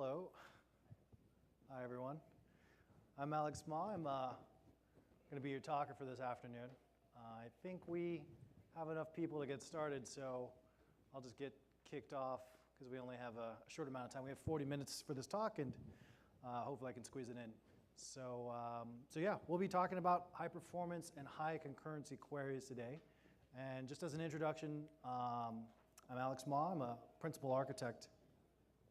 Hello. Hi, everyone. I'm Alex Ma. I'm going to be your talker for this afternoon. I think we have enough people to get started, so I'll just get kicked off because we only have a short amount of time. We have 40 minutes for this talk, and hopefully I can squeeze it in. So yeah, we'll be talking about high performance and high concurrency queries today. And just as an introduction, I'm Alex Ma. I'm a principal architect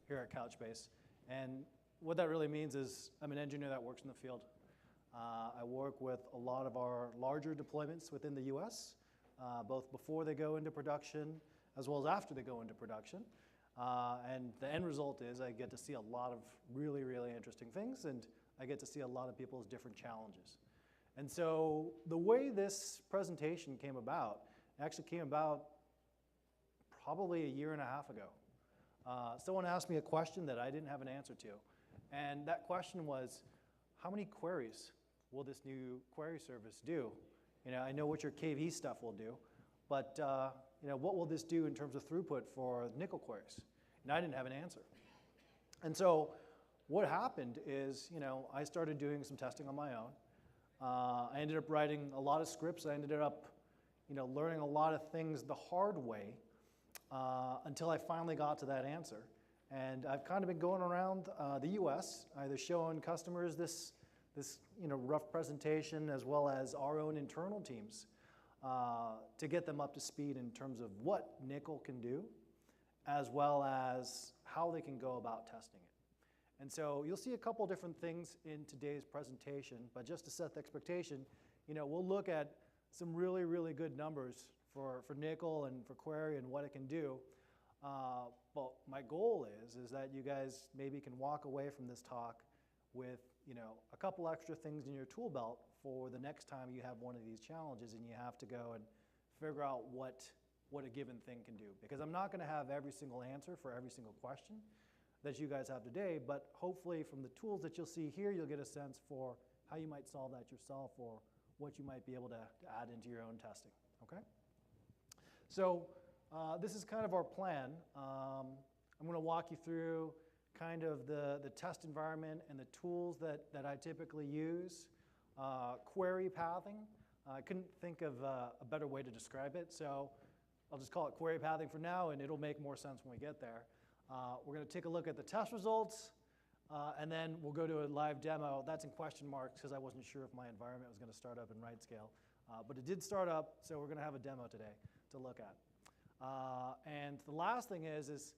here at Couchbase. And what that really means is I'm an engineer that works in the field. I work with a lot of our larger deployments within the US, both before they go into production as well as after they go into production. And the end result is I get to see a lot of really, really interesting things, and I get to see a lot of people's different challenges. And so the way this presentation came about, it actually came about probably a year and a half ago. Someone asked me a question that I didn't have an answer to. And that question was, how many queries will this new query service do? You know, I know what your KV stuff will do, but you know, what will this do in terms of throughput for nickel queries? And I didn't have an answer. And so what happened is, you know, I started doing some testing on my own. I ended up writing a lot of scripts. I ended up, you know, learning a lot of things the hard way until I finally got to that answer. And I've kind of been going around the US, either showing customers this you know, rough presentation as well as our own internal teams to get them up to speed in terms of what nickel can do, as well as how they can go about testing it. And so you'll see a couple different things in today's presentation, but just to set the expectation, you know, we'll look at some really, really good numbers for nickel and for query and what it can do. But my goal is that you guys maybe can walk away from this talk with, you know, a couple extra things in your tool belt for the next time you have one of these challenges and you have to go and figure out what a given thing can do. Because I'm not going to have every single answer for every single question that you guys have today, but hopefully from the tools that you'll see here, you'll get a sense for how you might solve that yourself or what you might be able to add into your own testing, okay? So this is kind of our plan. I'm going to walk you through kind of the test environment and the tools that I typically use. Query pathing. I couldn't think of a better way to describe it, so I'll just call it query pathing for now, and it'll make more sense when we get there. We're going to take a look at the test results, and then we'll go to a live demo. That's in question marks because I wasn't sure if my environment was going to start up in right scale. But it did start up, so we're going to have a demo today to look at. And the last thing is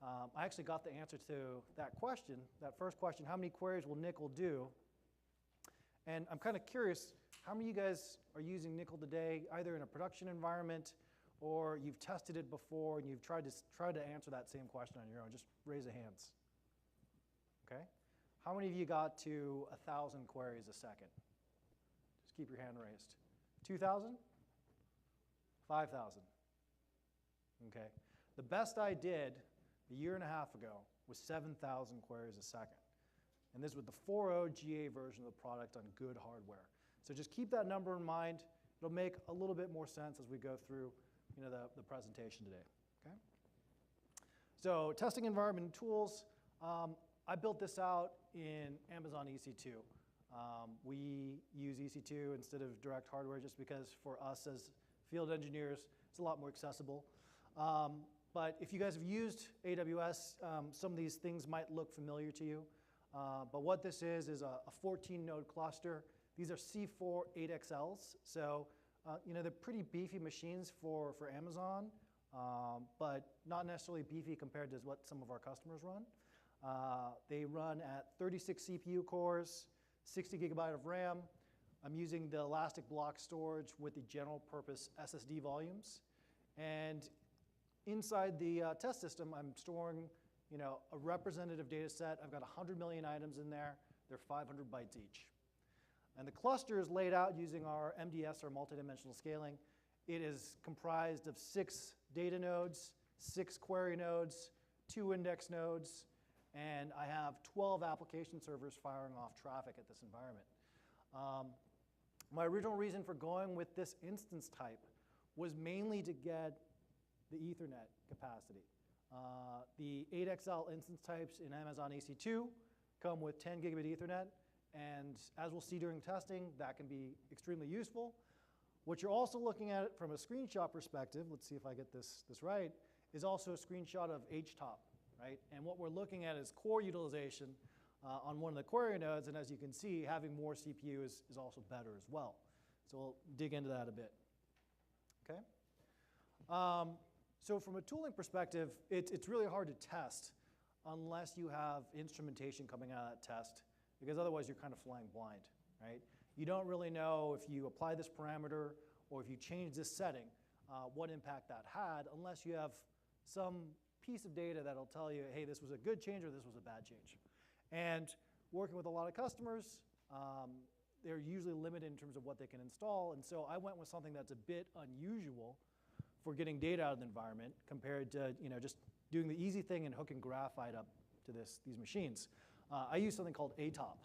I actually got the answer to that question, that first question, how many queries will nickel do? And I'm kind of curious, how many of you guys are using nickel today, either in a production environment or you've tested it before and you've tried to answer that same question on your own? Just raise your hands. Okay? How many of you got to 1,000 queries a second? Just keep your hand raised. 2,000? 5,000? Okay. The best I did a year and a half ago was 7,000 queries a second. And this was the 4.0 GA version of the product on good hardware. So just keep that number in mind. It'll make a little bit more sense as we go through, you know, the presentation today. Okay? So testing environment and tools. I built this out in Amazon EC2. We use EC2 instead of direct hardware just because for us as field engineers, it's a lot more accessible. But if you guys have used AWS, some of these things might look familiar to you. But what this is a 14-node cluster. These are C4 8XLs. So you know, they're pretty beefy machines for Amazon, but not necessarily beefy compared to what some of our customers run. They run at 36 CPU cores, 60 gigabyte of RAM. I'm using the elastic block storage with the general purpose SSD volumes. And inside the test system, I'm storing, you know, a representative data set. I've got 100 million items in there. They're 500 bytes each. And the cluster is laid out using our MDS, or multidimensional scaling. It is comprised of 6 data nodes, 6 query nodes, 2 index nodes, and I have 12 application servers firing off traffic at this environment. My original reason for going with this instance type was mainly to get the Ethernet capacity. The 8XL instance types in Amazon EC2 come with 10 gigabit Ethernet, and as we'll see during testing, that can be extremely useful. What you're also looking at from a screenshot perspective, let's see if I get this right, is also a screenshot of HTOP, right? And what we're looking at is core utilization on one of the query nodes, and as you can see, having more CPU is also better as well. So we'll dig into that a bit, okay? So from a tooling perspective, it's really hard to test unless you have instrumentation coming out of that test, because otherwise you're kind of flying blind, right? You don't really know if you apply this parameter or if you change this setting, what impact that had, unless you have some piece of data that'll tell you, hey, this was a good change or this was a bad change. And working with a lot of customers, they're usually limited in terms of what they can install, and so I went with something that's a bit unusual for getting data out of the environment compared to just doing the easy thing and hooking graphite up to these machines. I use something called ATOP.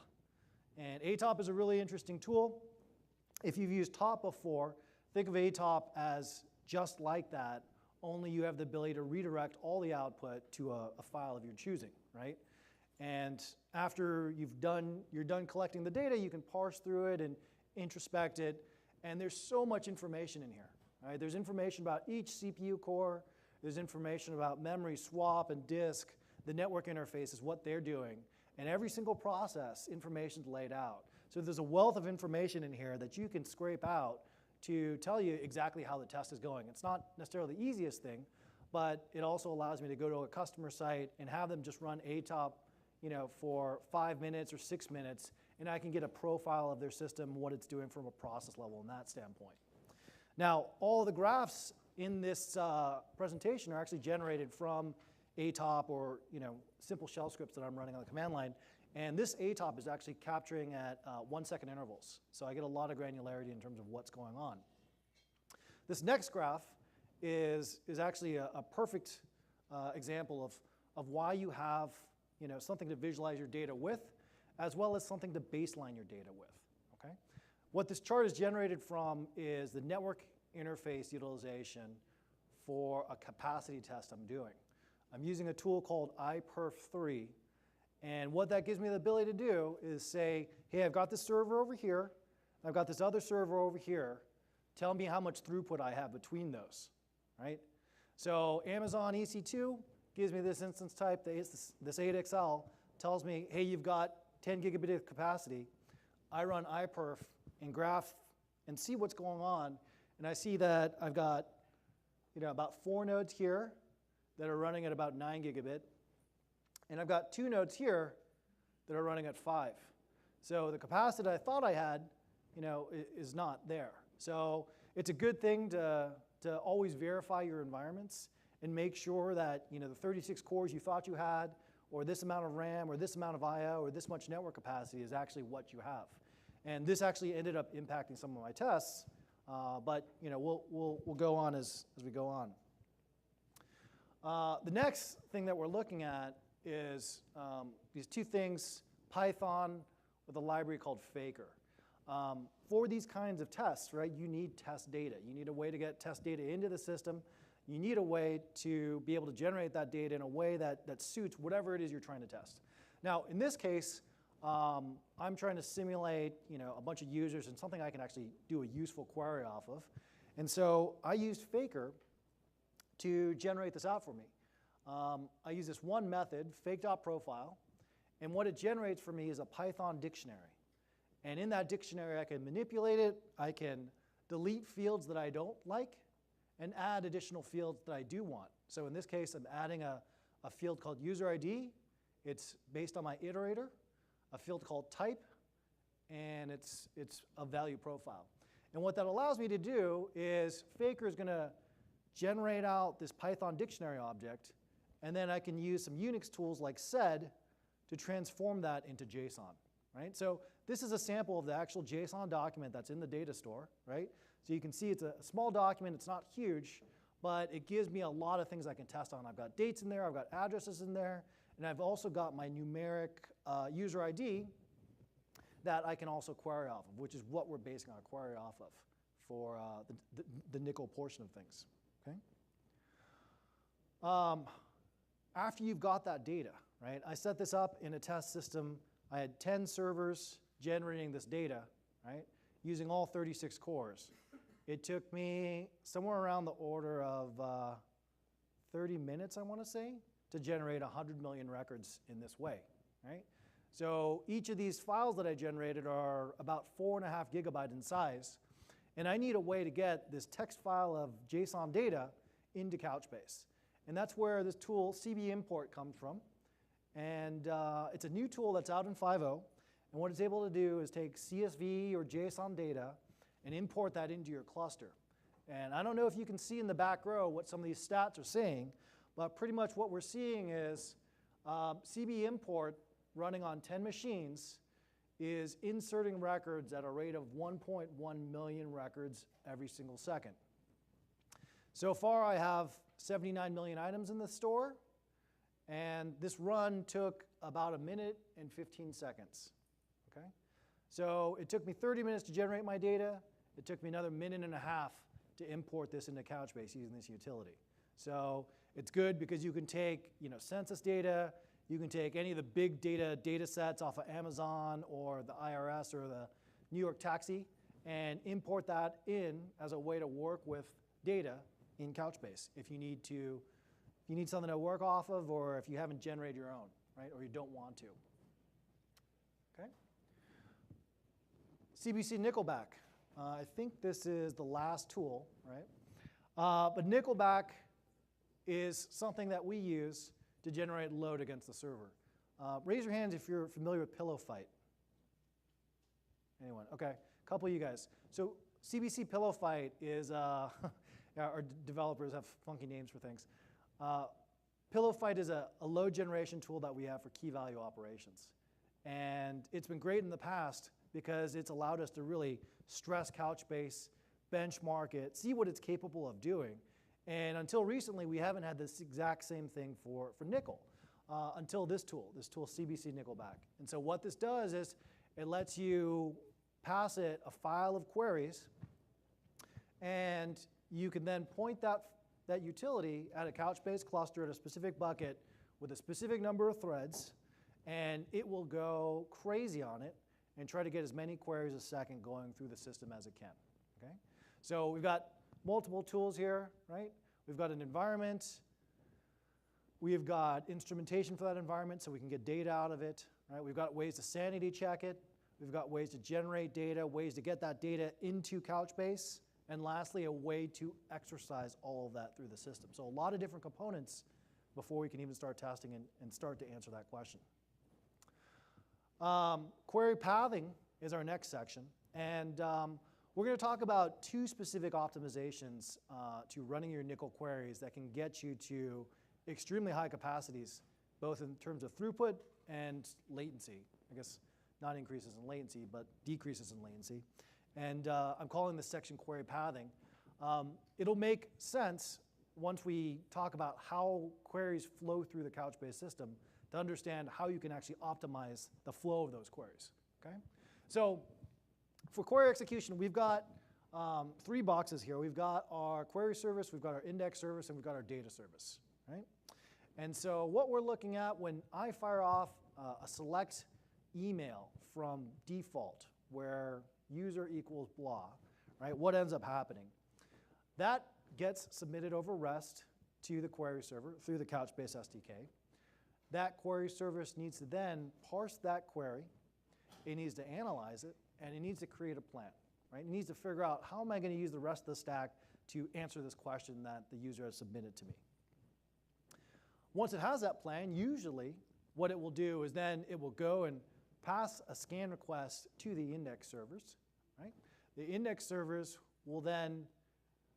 And ATOP is a really interesting tool. If you've used TOP before, think of ATOP as just like that, only you have the ability to redirect all the output to a file of your choosing, right? And after you're done collecting the data, you can parse through it and introspect it, and there's so much information in here. Right? There's information about each CPU core. There's information about memory swap and disk, the network interfaces, what they're doing. And every single process, information's laid out. So there's a wealth of information in here that you can scrape out to tell you exactly how the test is going. It's not necessarily the easiest thing, but it also allows me to go to a customer site and have them just run ATOP for 5 minutes or 6 minutes, and I can get a profile of their system, what it's doing from a process level in that standpoint. Now, all the graphs in this presentation are actually generated from ATOP or simple shell scripts that I'm running on the command line. And this ATOP is actually capturing at 1 second intervals. So I get a lot of granularity in terms of what's going on. This next graph is actually a perfect example of why you have something to visualize your data with, as well as something to baseline your data with. Okay? What this chart is generated from is the network interface utilization for a capacity test I'm doing. I'm using a tool called iPerf3, and what that gives me the ability to do is say, hey, I've got this server over here, I've got this other server over here, tell me how much throughput I have between those, right? So Amazon EC2 gives me this instance type, this 8XL, tells me, hey, you've got 10 gigabit of capacity. I run iPerf and graph and see what's going on, and I see that I've got about 4 nodes here that are running at about 9 gigabit, and I've got 2 nodes here that are running at 5. So the capacity I thought I had is not there. So it's a good thing to always verify your environments and make sure that the 36 cores you thought you had, or this amount of RAM, or this amount of I/O, or this much network capacity is actually what you have. And this actually ended up impacting some of my tests, but we'll go on as we go on. The next thing that we're looking at is these 2 things, Python with a library called Faker. For these kinds of tests, right, you need test data. You need a way to get test data into the system. You need a way to be able to generate that data in a way that suits whatever it is you're trying to test. Now, in this case, I'm trying to simulate a bunch of users and something I can actually do a useful query off of. And so I used Faker to generate this out for me. I use this one method, fake.profile, and what it generates for me is a Python dictionary. And in that dictionary, I can manipulate it, I can delete fields that I don't like, and add additional fields that I do want. So in this case, I'm adding a field called user ID. It's based on my iterator, a field called type, and it's a value profile. And what that allows me to do is Faker is going to generate out this Python dictionary object, and then I can use some Unix tools like sed to transform that into JSON, right? So this is a sample of the actual JSON document that's in the data store, right? So you can see it's a small document, it's not huge, but it gives me a lot of things I can test on. I've got dates in there, I've got addresses in there, and I've also got my numeric user ID that I can also query off of, which is what we're basing our query off of for the nickel portion of things. Okay? after you've got that data, right? I set this up in a test system. I had 10 servers generating this data, right, using all 36 cores. It took me somewhere around the order of 30 minutes, I want to say, to generate 100 million records in this way, right? So each of these files that I generated are about 4.5 gigabytes in size, and I need a way to get this text file of JSON data into Couchbase. And that's where this tool, CBImport, comes from. And it's a new tool that's out in 5.0. And what it's able to do is take CSV or JSON data and import that into your cluster. And I don't know if you can see in the back row what some of these stats are saying, but pretty much what we're seeing is CBImport running on 10 machines is inserting records at a rate of 1.1 million records every single second. So far, I have 79 million items in the store, and this run took about 1 minute and 15 seconds. Okay? So it took me 30 minutes to generate my data. It took me another 1.5 minutes to import this into Couchbase using this utility. So it's good because you can take, census data, you can take any of the big data sets off of Amazon or the IRS or the New York Taxi and import that in as a way to work with data in Couchbase if you need something to work off of, or if you haven't generated your own, right, or you don't want to. Okay. CBCNickelback. I think this is the last tool, right? But Nickelback is something that we use to generate load against the server. Raise your hands if you're familiar with Pillow Fight. Anyone? Okay, a couple of you guys. So CBC Pillow Fight is, our developers have funky names for things. Pillow Fight is a load generation tool that we have for key value operations. And it's been great in the past because it's allowed us to really stress Couchbase, benchmark it, see what it's capable of doing. And until recently, we haven't had this exact same thing for Nickel until this tool CBCNickelback. And so what this does is it lets you pass it a file of queries, and you can then point that utility at a Couchbase cluster at a specific bucket with a specific number of threads, and it will go crazy on it and try to get as many queries a second going through the system as it can. Okay? So we've got multiple tools here, right? We've got an environment. We've got instrumentation for that environment so we can get data out of it, right? We've got ways to sanity check it. We've got ways to generate data, ways to get that data into Couchbase, and lastly, a way to exercise all of that through the system. So a lot of different components before we can even start testing and start to answer that question. Query pathing is our next section. And we're going to talk about two specific optimizations to running your Nickel queries that can get you to extremely high capacities, both in terms of throughput and latency. I guess not increases in latency, but decreases in latency. And I'm calling this section query pathing. It'll make sense once we talk about how queries flow through the Couchbase system to understand how you can actually optimize the flow of those queries. Okay? So for query execution, we've got 3 boxes here. We've got our query service, we've got our index service, and we've got our data service. Right? And so what we're looking at when I fire off a select email from default where user equals blah, right? What ends up happening? That gets submitted over REST to the query server through the Couchbase SDK. That query service needs to then parse that query. It needs to analyze it, and it needs to create a plan, right? It needs to figure out how am I going to use the rest of the stack to answer this question that the user has submitted to me. Once it has that plan, usually what it will do is then it will go and pass a scan request to the index servers, right? The index servers will then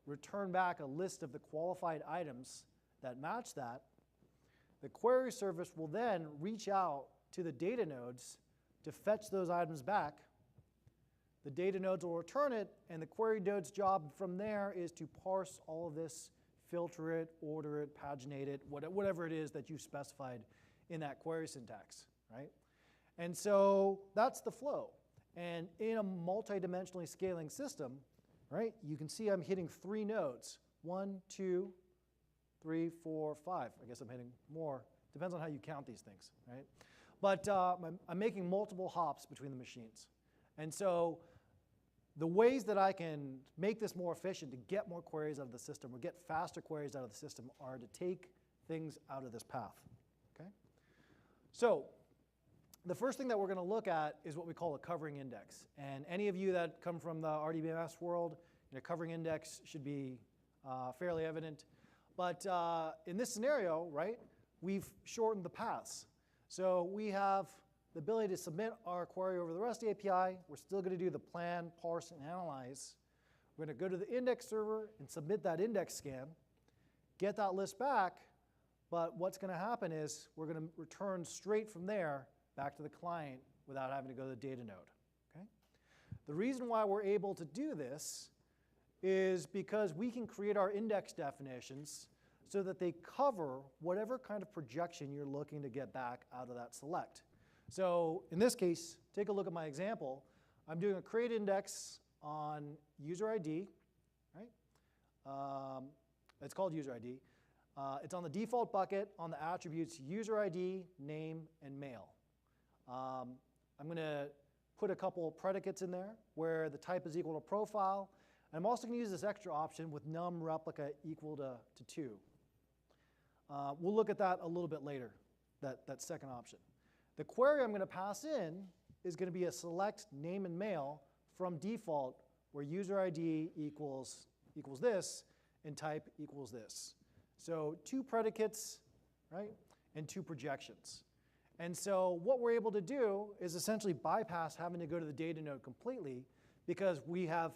return back a list of the qualified items that match that. The query service will then reach out to the data nodes to fetch those items back. The data nodes will return it, and the query node's job from there is to parse all of this, filter it, order it, paginate it, whatever it is that you specified in that query syntax, right? And so that's the flow. And in a multidimensionally scaling system, right, you can see I'm hitting 3 nodes, 1, 2, 3, 4, 5. I guess I'm hitting more. Depends on how you count these things, right? But I'm making multiple hops between the machines. And so the ways that I can make this more efficient to get more queries out of the system or get faster queries out of the system are to take things out of this path, okay? So the first thing that we're going to look at is what we call a covering index. And any of you that come from the RDBMS world, covering index should be fairly evident. But in this scenario, right, we've shortened the paths. So we have the ability to submit our query over the REST API. We're still going to do the plan, parse, and analyze. We're going to go to the index server and submit that index scan, get that list back. But what's going to happen is we're going to return straight from there back to the client without having to go to the data node. Okay? The reason why we're able to do this is because we can create our index definitions so that they cover whatever kind of projection you're looking to get back out of that select. So in this case, take a look at my example. I'm doing a create index on user ID, right? It's called user ID. It's on the default bucket on the attributes user ID, name, and mail. I'm going to put a couple predicates in there where the type is equal to profile. I'm also going to use this extra option with num replica equal to 2. We'll look at that a little bit later, that second option. The query I'm going to pass in is going to be a select name and mail from default where user ID equals this and type equals this. So 2 predicates, right, and 2 projections. And so what we're able to do is essentially bypass having to go to the data node completely because we have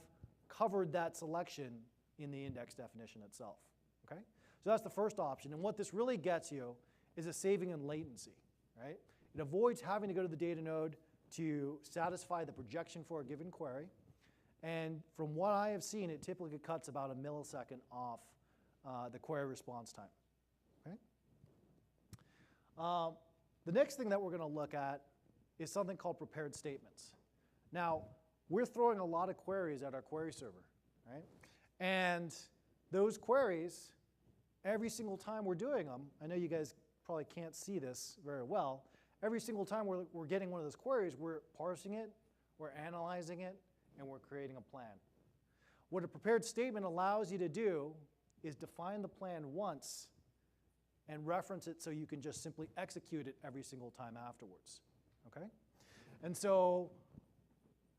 covered that selection in the index definition itself. Okay? So that's the first option. And what this really gets you is a saving in latency. Right? It avoids having to go to the data node to satisfy the projection for a given query. And from what I have seen, it typically cuts about a millisecond off the query response time. Okay? The next thing that we're going to look at is something called prepared statements. Now, we're throwing a lot of queries at our query server, right? And those queries, every single time we're doing them, I know you guys probably can't see this very well, every single time we're getting one of those queries, we're parsing it, we're analyzing it, and we're creating a plan. What a prepared statement allows you to do is define the plan once and reference it so you can just simply execute it every single time afterwards. Okay? And so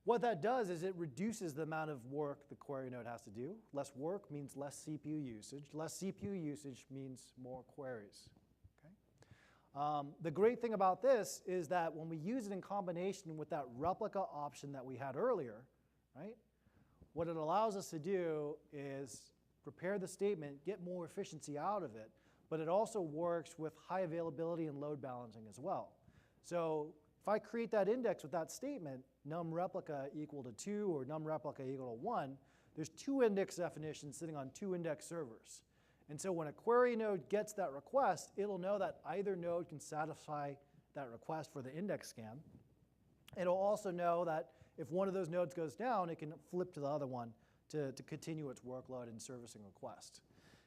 what that does is it reduces the amount of work the query node has to do. Less work means less CPU usage. Less CPU usage means more queries. Okay? The great thing about this is that when we use it in combination with that replica option that we had earlier, right, what it allows us to do is prepare the statement, get more efficiency out of it, but it also works with high availability and load balancing as well. So if I create that index with that statement, num replica equal to 2 or num replica equal to 1, there's 2 index definitions sitting on 2 index servers. And so when a query node gets that request, it'll know that either node can satisfy that request for the index scan. It'll also know that if one of those nodes goes down, it can flip to the other one to continue its workload and servicing request.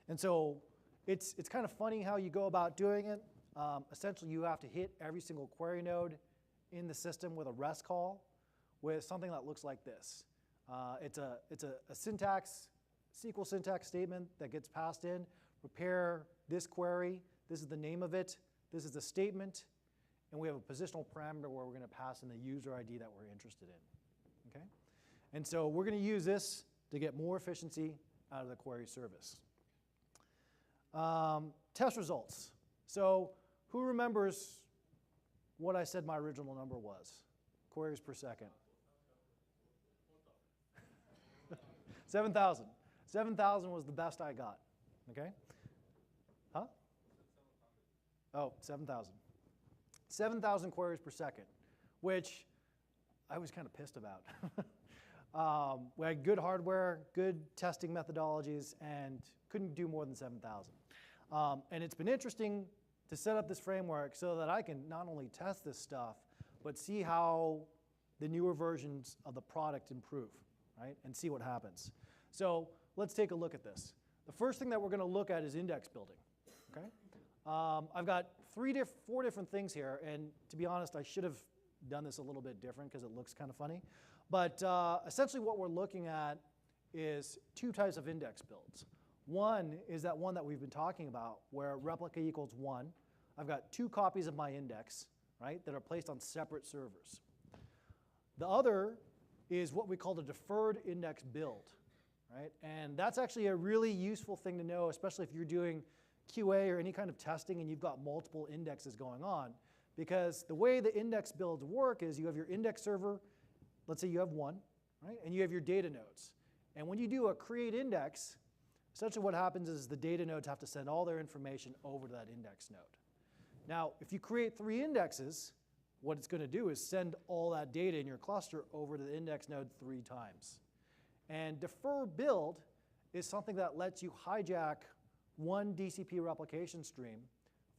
And so it's kind of funny how you go about doing it. Essentially, you have to hit every single query node in the system with a REST call with something that looks like this. It's a syntax, SQL syntax statement that gets passed in. Prepare this query. This is the name of it. This is the statement. And we have a positional parameter where we're going to pass in the user ID that we're interested in. Okay? And so we're going to use this to get more efficiency out of the query service. Test results. So who remembers what I said my original number was? Queries per second. 7,000. 7,000 was the best I got. Okay? Huh? Oh, 7,000. 7,000 queries per second, which I was kind of pissed about. We had good hardware, good testing methodologies, and couldn't do more than 7,000. And it's been interesting to set up this framework so that I can not only test this stuff, but see how the newer versions of the product improve, right? And see what happens. So let's take a look at this. The first thing that we're going to look at is index building. Okay. I've got four different things here, and to be honest, I should have done this a little bit different because it looks kind of funny. But essentially what we're looking at is two types of index builds. One is that one that we've been talking about where replica equals 1. I've got 2 copies of my index, right, that are placed on separate servers. The other is what we call the deferred index build, right? And that's actually a really useful thing to know, especially if you're doing QA or any kind of testing and you've got multiple indexes going on. Because the way the index builds work is you have your index server, let's say you have 1, right? And you have your data nodes. And when you do a create index, essentially what happens is the data nodes have to send all their information over to that index node. Now, if you create 3 indexes, what it's going to do is send all that data in your cluster over to the index node 3 times. And defer build is something that lets you hijack 1 DCP replication stream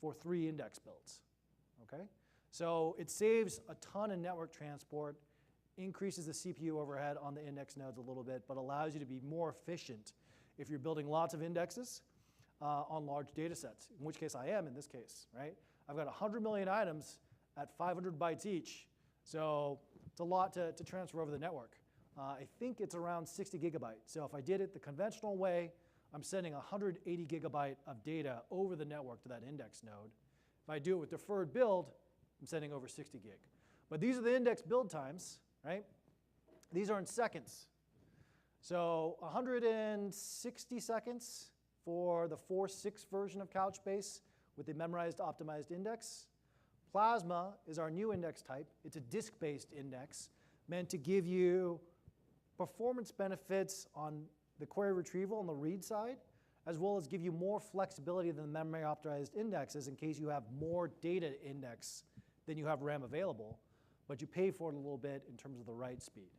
for 3 index builds. Okay? So it saves a ton of network transport, increases the CPU overhead on the index nodes a little bit, but allows you to be more efficient if you're building lots of indexes on large data sets, in which case I am in this case, right? I've got 100 million items at 500 bytes each, so it's a lot to transfer over the network. I think it's around 60 gigabytes. So if I did it the conventional way, I'm sending 180 gigabyte of data over the network to that index node. If I do it with deferred build, I'm sending over 60 gig. But these are the index build times, right? These are in seconds. So 160 seconds for the 4.6 version of Couchbase with the memorized optimized index. Plasma is our new index type. It's a disk-based index meant to give you performance benefits on the query retrieval on the read side, as well as give you more flexibility than the memory optimized indexes in case you have more data index than you have RAM available, but you pay for it a little bit in terms of the write speed.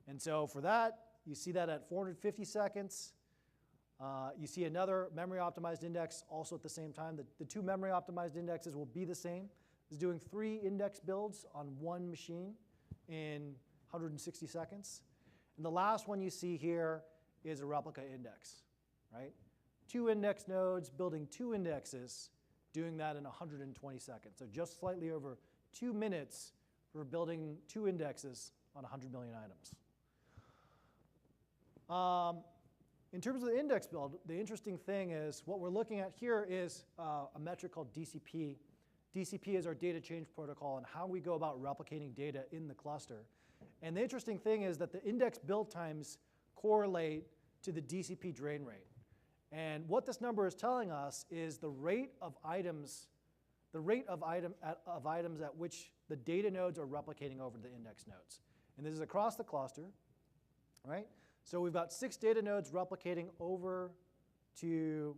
And so for that, you see that at 450 seconds. You see another memory optimized index also at the same time. The 2 memory optimized indexes will be the same. It's doing 3 index builds on 1 machine in 160 seconds. And the last one you see here is a replica index, right? 2 index nodes building 2 indexes, doing that in 120 seconds. So just slightly over 2 minutes for building 2 indexes on 100 million items. In terms of the index build, the interesting thing is what we're looking at here is a metric called DCP. DCP is our data change protocol and how we go about replicating data in the cluster. And the interesting thing is that the index build times correlate to the DCP drain rate. And what this number is telling us is the rate of items at which the data nodes are replicating over the index nodes. And this is across the cluster, right? So we've got 6 data nodes replicating over to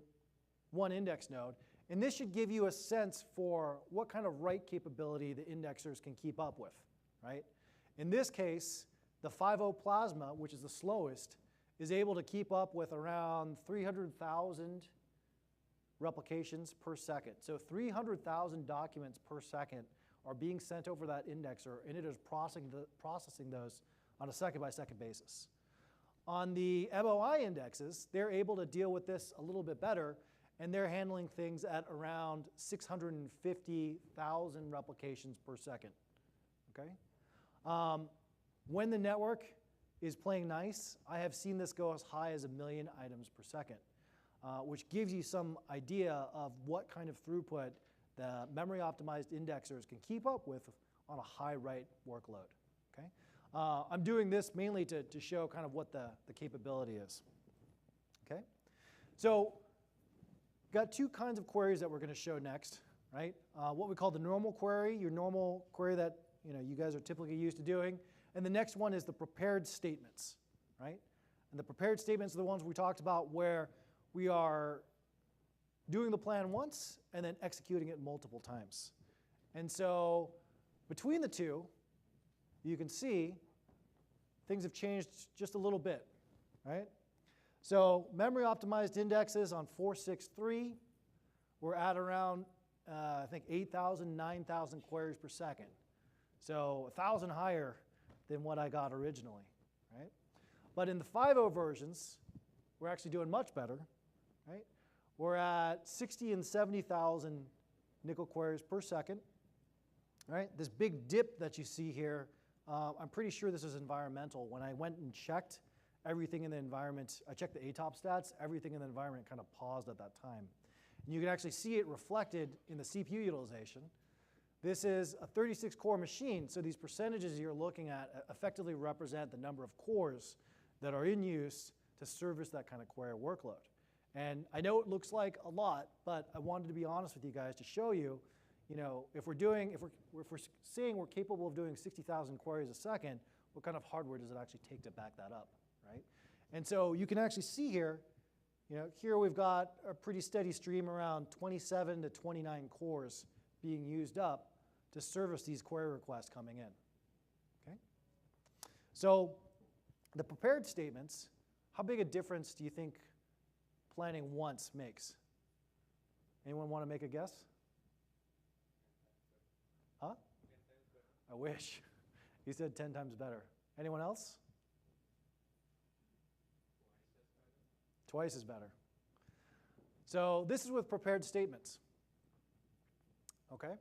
1 index node. And this should give you a sense for what kind of write capability the indexers can keep up with, right? In this case, the 5.0 Plasma, which is the slowest, is able to keep up with around 300,000 replications per second. So 300,000 documents per second are being sent over that indexer, and it is processing those on a second-by-second basis. On the MOI indexes, they're able to deal with this a little bit better, and they're handling things at around 650,000 replications per second, okay? When the network is playing nice, I have seen this go as high as 1 million items per second, which gives you some idea of what kind of throughput the memory-optimized indexers can keep up with on a high write workload, okay? I'm doing this mainly to show kind of what the capability is, okay? So got 2 kinds of queries that we're going to show next, right? What we call the normal query, your normal query that you guys are typically used to doing. And the next one is the prepared statements, right? And the prepared statements are the ones we talked about where we are doing the plan once and then executing it multiple times. And so between the 2, you can see things have changed just a little bit, right? So memory optimized indexes on 4.6.3, we're at around, I think, 8,000, 9,000 queries per second. So 1,000 higher than what I got originally, right? But in the 5.0 versions, we're actually doing much better, right? we're at 60 and 70,000 nickel queries per second. Right? This big dip that you see here, I'm pretty sure this is environmental. When I went and checked everything in the environment, I checked the ATOP stats, everything in the environment kind of paused at that time. And you can actually see it reflected in the CPU utilization. This is a 36-core machine, so these percentages you're looking at effectively represent the number of cores that are in use to service that kind of query workload. And I know it looks like a lot, but I wanted to be honest with you guys to show you, if we're saying we're capable of doing 60,000 queries a second, what kind of hardware does it actually take to back that up, right? And so you can actually see here, here we've got a pretty steady stream around 27 to 29 cores being used up to service these query requests coming in, okay? So the prepared statements, how big a difference do you think planning once makes? Anyone want to make a guess? Huh? I wish. He said 10 times better. Anyone else? Twice as better. So this is with prepared statements. Okay?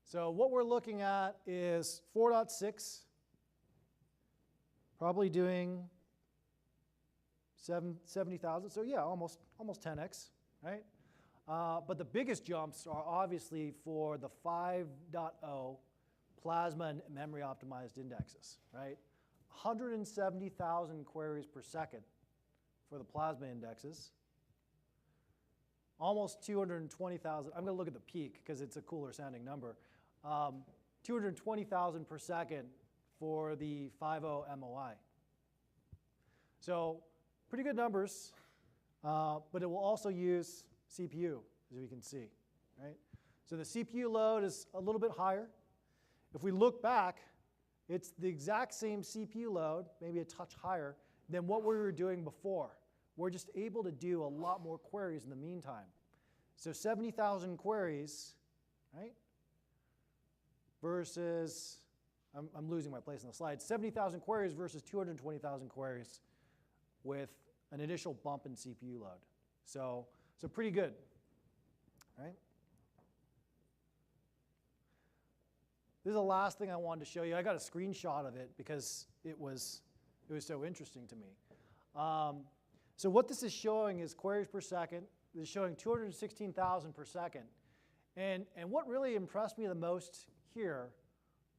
So what we're looking at is 4.6, probably doing 70,000. So yeah, almost 10x, right? But the biggest jumps are obviously for the 5.0 plasma and memory optimized indexes, right? 170,000 queries per second for the plasma indexes. Almost 220,000. I'm going to look at the peak because it's a cooler sounding number. 220,000 per second for the 5.0 MOI. So pretty good numbers, but it will also use CPU, as we can see, right? So the CPU load is a little bit higher. If we look back, it's the exact same CPU load, maybe a touch higher, than what we were doing before. We're just able to do a lot more queries in the meantime. So 70,000 queries, right? Versus, I'm losing my place on the slide, 70,000 queries versus 220,000 queries with an initial bump in CPU load. So pretty good, right? This is the last thing I wanted to show you. I got a screenshot of it because it was so interesting to me. So what this is showing is queries per second. This is showing 216,000 per second. And what really impressed me the most here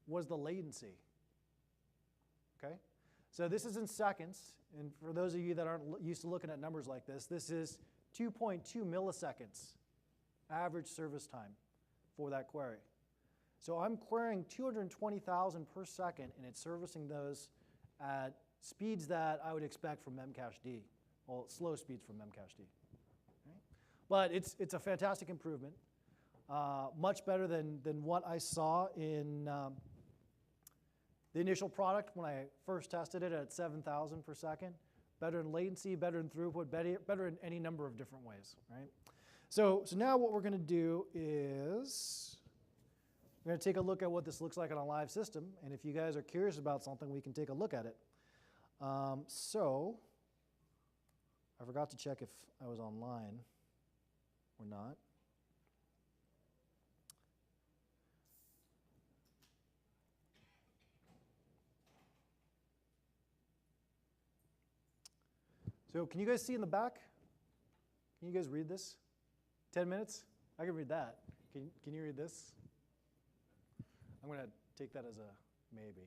was the latency. Okay? So this is in seconds. And for those of you that aren't used to looking at numbers like this, this is 2.2 milliseconds average service time for that query. So I'm querying 220,000 per second, and it's servicing those at speeds that I would expect from Memcached. Well, slow speeds from Memcached. Right? But it's a fantastic improvement, much better than what I saw in the initial product when I first tested it at 7,000 per second. Better in latency, better in throughput, better in any number of different ways, right? So now what we're going to do is we're going to take a look at what this looks like on a live system. And if you guys are curious about something, we can take a look at it. So I forgot to check if I was online or not. So can you guys see in the back? Can you guys read this? 10 minutes? I can read that. Can you read this? I'm going to take that as a maybe.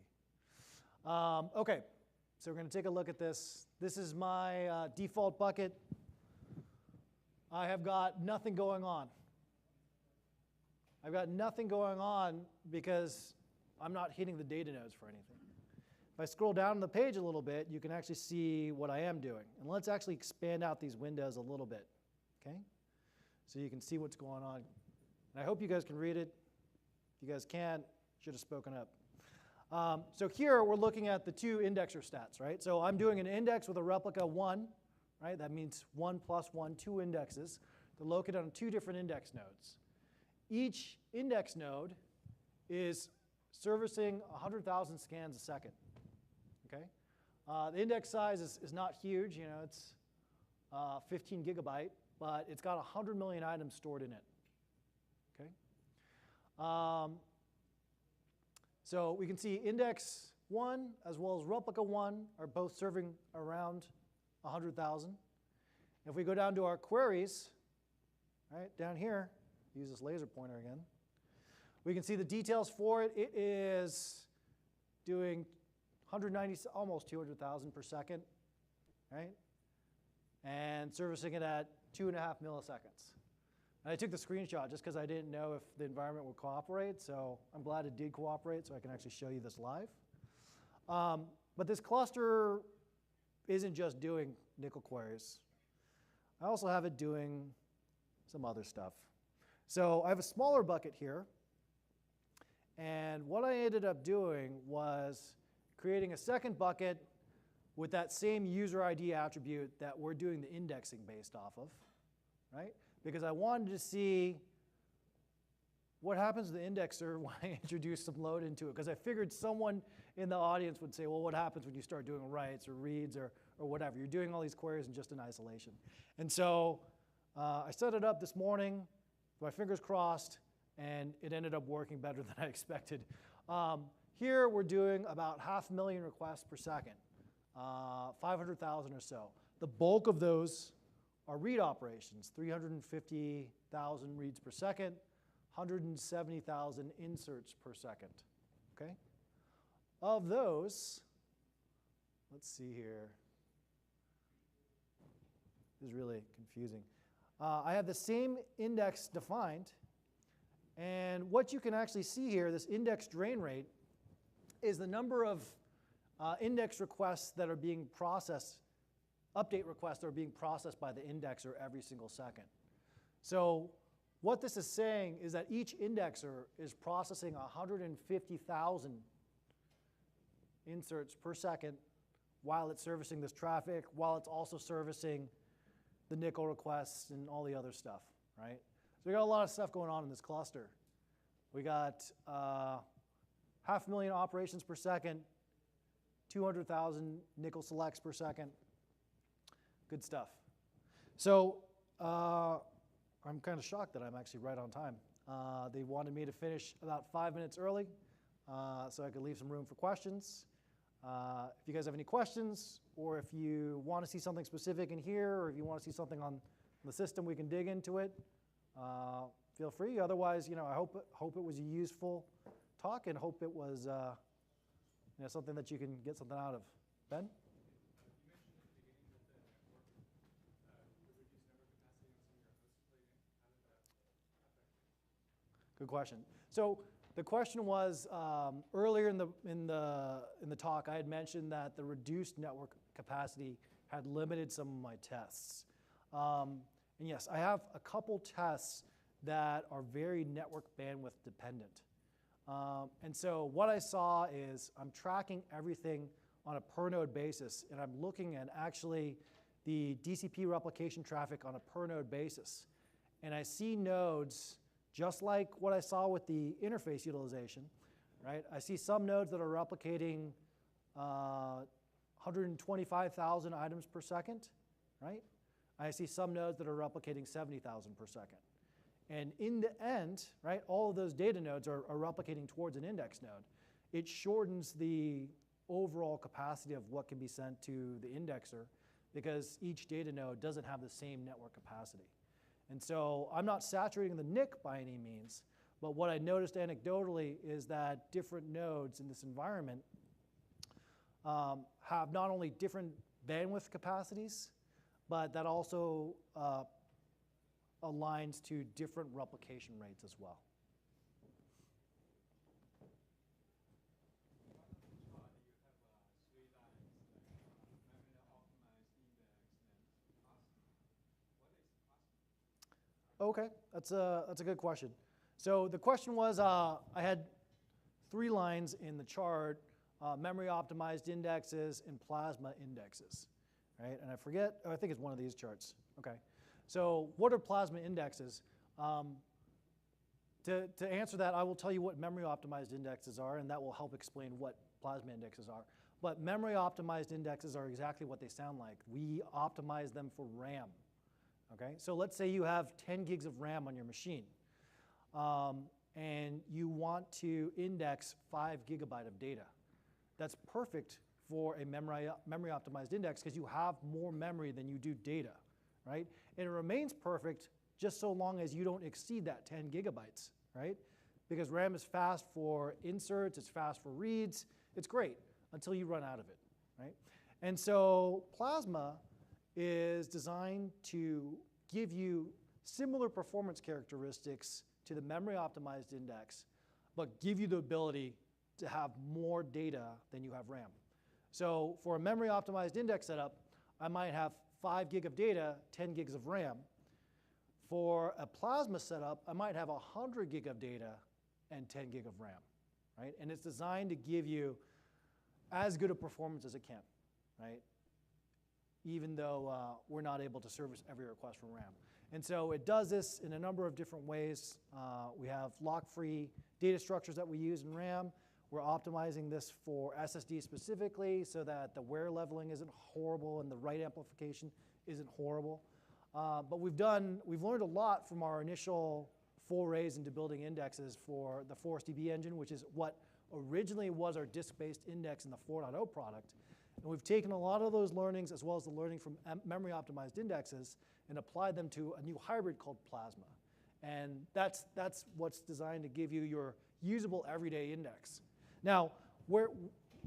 OK, so we're going to take a look at this. This is my default bucket. I have got nothing going on. I've got nothing going on because I'm not hitting the data nodes for anything. If I scroll down the page a little bit, you can actually see what I am doing. And let's actually expand out these windows a little bit, okay? So you can see what's going on. And I hope you guys can read it. If you guys can't, should have spoken up. So here we're looking at the two indexer stats, right? So I'm doing an index with a replica 1, right? That means 1 plus 1, 2 indexes. They're located on 2 different index nodes. Each index node is servicing 100,000 scans a second. Okay? The index size is not huge. You know, it's 15 gigabyte, but it's got 100 million items stored in it. Okay? So we can see index 1 as well as replica 1 are both serving around 100,000. If we go down to our queries, right, down here, use this laser pointer again, we can see the details for it. It is doing 190, almost 200,000 per second, right? And servicing it at 2.5 milliseconds. And I took the screenshot just because I didn't know if the environment would cooperate, so I'm glad it did cooperate so I can actually show you this live. But this cluster isn't just doing nickel queries. I also have it doing some other stuff. So I have a smaller bucket here, and what I ended up doing was creating a second bucket with that same user ID attribute that we're doing the indexing based off of, right? Because I wanted to see what happens to the indexer when I introduce some load into it. Because I figured someone in the audience would say, well, what happens when you start doing writes or reads or whatever? You're doing all these queries in just in isolation. And so I set it up this morning, my fingers crossed, and it ended up working better than I expected. Here we're doing about 500,000 requests per second, 500,000 or so. The bulk of those are read operations, 350,000 reads per second, 170,000 inserts per second, okay? Of those, let's see here. This is really confusing. I have the same index defined, and what you can actually see here, this index drain rate, is the number of index requests that are being processed, update requests that are being processed by the indexer every single second. So what this is saying is that each indexer is processing 150,000 inserts per second while it's servicing this traffic, while it's also servicing the nickel requests and all the other stuff, right? So we got a lot of stuff going on in this cluster. We got 500,000 operations per second, 200,000 nickel selects per second. Good stuff. So I'm kind of shocked that I'm actually right on time. They wanted me to finish about 5 minutes early so I could leave some room for questions. If you guys have any questions, or if you want to see something specific in here, or if you want to see something on the system, we can dig into it. Feel free. Otherwise, you know, I hope it was a useful talk, and hope it was you know, something that you can get something out of. Ben? Good question. So the question was earlier in the talk, I had mentioned that the reduced network capacity had limited some of my tests. And yes, I have a couple tests that are very network bandwidth dependent. And so what I saw is I'm tracking everything on a per node basis, and I'm looking at actually the DCP replication traffic on a per node basis. And I see nodes, just like what I saw with the interface utilization, right? I see some nodes that are replicating 125,000 items per second, right? I see some nodes that are replicating 70,000 per second. And in the end, right, all of those data nodes are replicating towards an index node. It shortens the overall capacity of what can be sent to the indexer because each data node doesn't have the same network capacity. And so I'm not saturating the NIC by any means, but what I noticed anecdotally is that different nodes in this environment have not only different bandwidth capacities, but that also aligns to different replication rates as well. Okay, that's a good question. So the question was, I had 3 lines in the chart, memory optimized indexes and plasma indexes, right? And I forget, I think it's one of these charts. Okay, so what are plasma indexes? To answer that, I will tell you what memory optimized indexes are, and that will help explain what plasma indexes are. But memory optimized indexes are exactly what they sound like. We optimize them for RAM. okay? So let's say you have 10 gigs of RAM on your machine, and you want to index 5 gigabyte of data. That's perfect for a memory optimized index because you have more memory than you do data, right? And it remains perfect just so long as you don't exceed that 10 gigabytes, right? Because RAM is fast for inserts, it's fast for reads, it's great until you run out of it, right? And so Plasma is designed to give you similar performance characteristics to the memory optimized index, but give you the ability to have more data than you have RAM. So for a memory optimized index setup, I might have 5 gig of data, 10 gigs of RAM. For a Plasma setup, I might have 100 gig of data and 10 gig of RAM, right? And it's designed to give you as good a performance as it can, right? Even though we're not able to service every request from RAM. And so it does this in a number of different ways. We have lock-free data structures that we use in RAM. We're optimizing this for SSD specifically so that the wear leveling isn't horrible and the write amplification isn't horrible. But we've learned a lot from our initial forays into building indexes for the ForceDB engine, which is what originally was our disk-based index in the 4.0 product. And we've taken a lot of those learnings as well as the learning from memory optimized indexes and applied them to a new hybrid called Plasma. And that's what's designed to give you your usable everyday index. Now,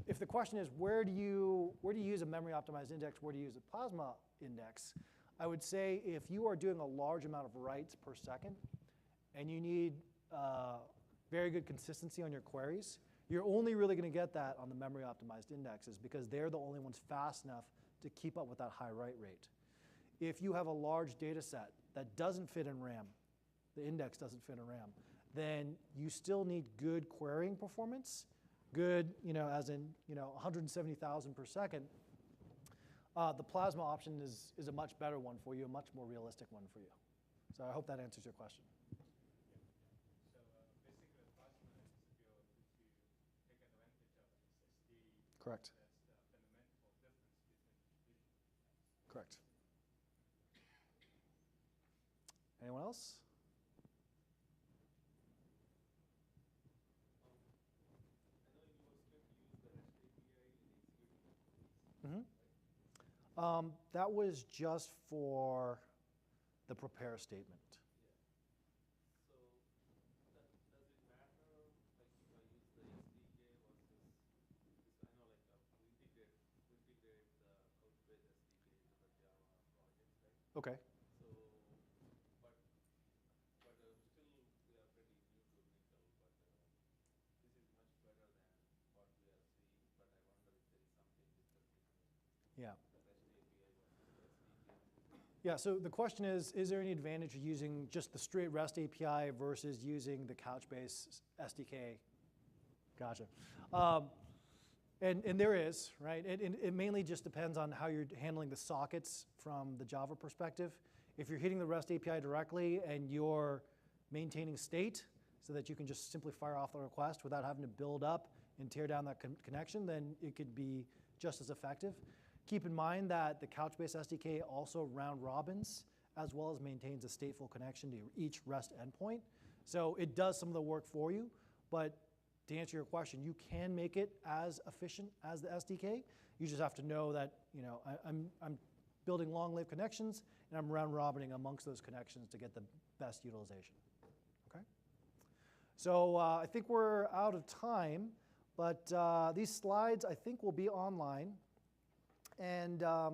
if the question is where do you use a memory optimized index, where do you use a Plasma index, I would say if you are doing a large amount of writes per second and you need very good consistency on your queries, you're only really going to get that on the memory optimized indexes because they're the only ones fast enough to keep up with that high write rate. If you have a large data set that doesn't fit in RAM, the index doesn't fit in RAM, then you still need good querying performance, good, as in 170,000 per second. The Plasma option is a much better one for you, a much more realistic one for you. So I hope that answers your question. Correct. Correct. Anyone else? That was just for the prepare statement. Okay. Yeah. Yeah, so the question is there any advantage of using just the straight REST API versus using the Couchbase SDK? Gotcha. And there is, right? It mainly just depends on how you're handling the sockets from the Java perspective. If you're hitting the REST API directly and you're maintaining state so that you can just simply fire off the request without having to build up and tear down that connection, then it could be just as effective. Keep in mind that the Couchbase SDK also round robins as well as maintains a stateful connection to each REST endpoint. So it does some of the work for you, but to answer your question, you can make it as efficient as the SDK. You just have to know that I'm building long-lived connections and I'm round robining amongst those connections to get the best utilization. Okay? So I think we're out of time, but these slides I think will be online. And I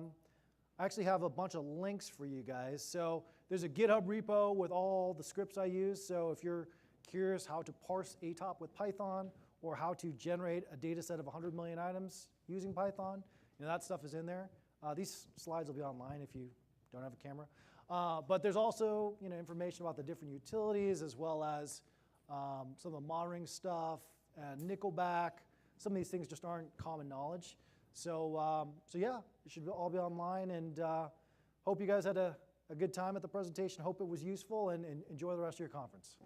actually have a bunch of links for you guys. So there's a GitHub repo with all the scripts I use. So if you're curious how to parse ATOP with Python or how to generate a data set of 100 million items using Python, that stuff is in there. These slides will be online if you don't have a camera. But there's also information about the different utilities as well as some of the monitoring stuff, Nickelback. Some of these things just aren't common knowledge. So yeah, it should all be online, and hope you guys had a good time at the presentation. Hope it was useful, and enjoy the rest of your conference.